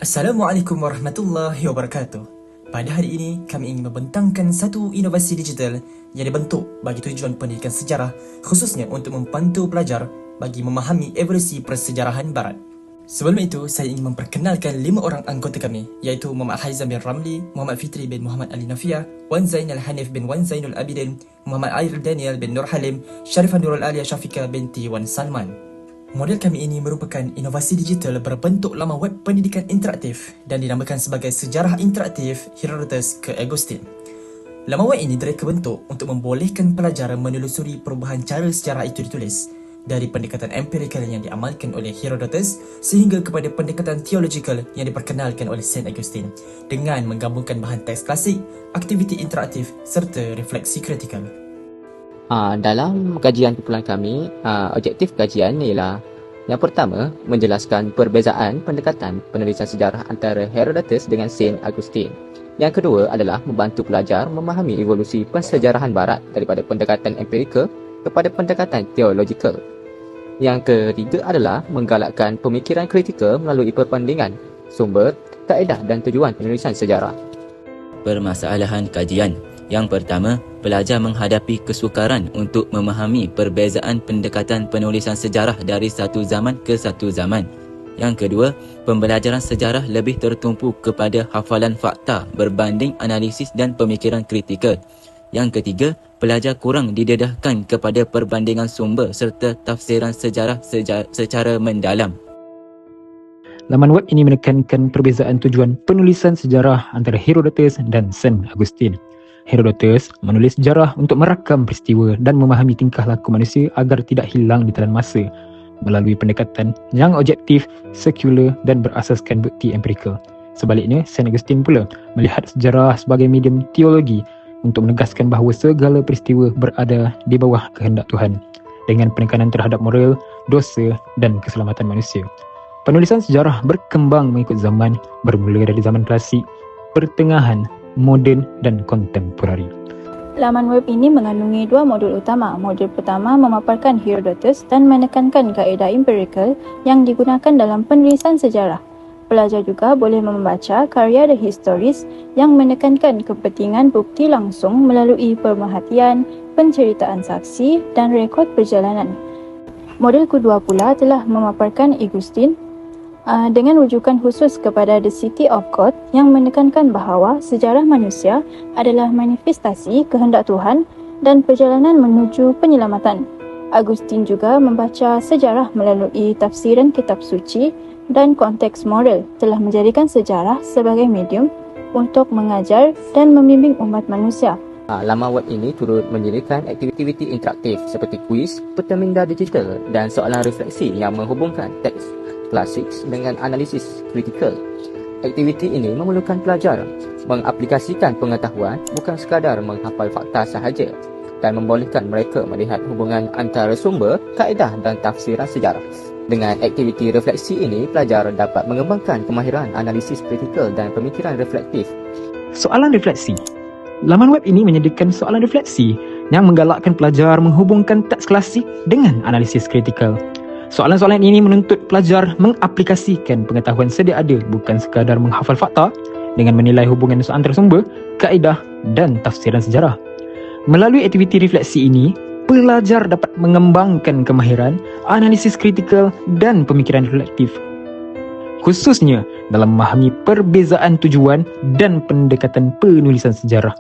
Assalamualaikum warahmatullahi wabarakatuh. Pada hari ini, kami ingin membentangkan satu inovasi digital yang dibentuk bagi tujuan pendidikan sejarah, khususnya untuk membantu pelajar bagi memahami evolusi persejarahan Barat. Sebelum itu, saya ingin memperkenalkan 5 orang anggota kami, iaitu Muhammad Haizam bin Ramli, Muhammad Fitri bin Muhammad Ali Nafia, Wan Zainal Hanif bin Wan Zainul Abidin, Muhammad Air Daniel bin Nur Halim, Sharifah Nurul Alia Syafiqah binti Wan Salman. Model kami ini merupakan inovasi digital berbentuk laman web pendidikan interaktif dan dinamakan sebagai Sejarah Interaktif Herodotus ke Augustine. Laman web ini direka bentuk untuk membolehkan pelajar menelusuri perubahan cara sejarah itu ditulis dari pendekatan empirikal yang diamalkan oleh Herodotus sehingga kepada pendekatan teologikal yang diperkenalkan oleh Saint Augustine dengan menggabungkan bahan teks klasik, aktiviti interaktif serta refleksi kritikal. Dalam kajian kumpulan kami, objektif kajian ialah yang pertama, menjelaskan perbezaan pendekatan penulisan sejarah antara Herodotus dengan Saint Augustine. Yang kedua adalah membantu pelajar memahami evolusi pensejarahan Barat daripada pendekatan empirikal kepada pendekatan teologikal. Yang ketiga adalah menggalakkan pemikiran kritikal melalui perbandingan sumber, kaedah dan tujuan penulisan sejarah. Permasalahan kajian. Yang pertama, pelajar menghadapi kesukaran untuk memahami perbezaan pendekatan penulisan sejarah dari satu zaman ke satu zaman. Yang kedua, pembelajaran sejarah lebih tertumpu kepada hafalan fakta berbanding analisis dan pemikiran kritikal. Yang ketiga, pelajar kurang didedahkan kepada perbandingan sumber serta tafsiran sejarah secara mendalam. Laman web ini menekankan perbezaan tujuan penulisan sejarah antara Herodotus dan Saint Augustine. Herodotus menulis sejarah untuk merakam peristiwa dan memahami tingkah laku manusia agar tidak hilang di telan masa melalui pendekatan yang objektif, sekular dan berasaskan bukti empirikal. Sebaliknya, Saint Augustine pula melihat sejarah sebagai medium teologi untuk menegaskan bahawa segala peristiwa berada di bawah kehendak Tuhan dengan penekanan terhadap moral, dosa dan keselamatan manusia. Penulisan sejarah berkembang mengikut zaman, bermula dari zaman klasik, pertengahan, moden dan kontemporari. Laman web ini mengandungi 2 modul utama. Modul pertama memaparkan Herodotus dan menekankan kaedah empirikal yang digunakan dalam penulisan sejarah. Pelajar juga boleh membaca karya The Histories yang menekankan kepentingan bukti langsung melalui pemerhatian, penceritaan saksi dan rekod perjalanan. Modul kedua pula telah memaparkan Augustine dengan rujukan khusus kepada The City of God yang menekankan bahawa sejarah manusia adalah manifestasi kehendak Tuhan dan perjalanan menuju penyelamatan. Augustine juga membaca sejarah melalui tafsiran kitab suci dan konteks moral telah menjadikan sejarah sebagai medium untuk mengajar dan membimbing umat manusia. Laman web ini turut menyediakan aktiviti interaktif seperti kuis, peta minda digital dan soalan refleksi yang menghubungkan teks klasik dengan analisis kritikal. Aktiviti ini memerlukan pelajar mengaplikasikan pengetahuan bukan sekadar menghafal fakta sahaja dan membolehkan mereka melihat hubungan antara sumber, kaedah dan tafsiran sejarah. Dengan aktiviti refleksi ini, pelajar dapat mengembangkan kemahiran analisis kritikal dan pemikiran reflektif. Soalan refleksi. Laman web ini menyediakan soalan refleksi yang menggalakkan pelajar menghubungkan teks klasik dengan analisis kritikal. Soalan-soalan ini menuntut pelajar mengaplikasikan pengetahuan sedia ada bukan sekadar menghafal fakta dengan menilai hubungan antara sumber, kaedah dan tafsiran sejarah. Melalui aktiviti refleksi ini, pelajar dapat mengembangkan kemahiran, analisis kritikal dan pemikiran reflektif. khususnya dalam memahami perbezaan tujuan dan pendekatan penulisan sejarah.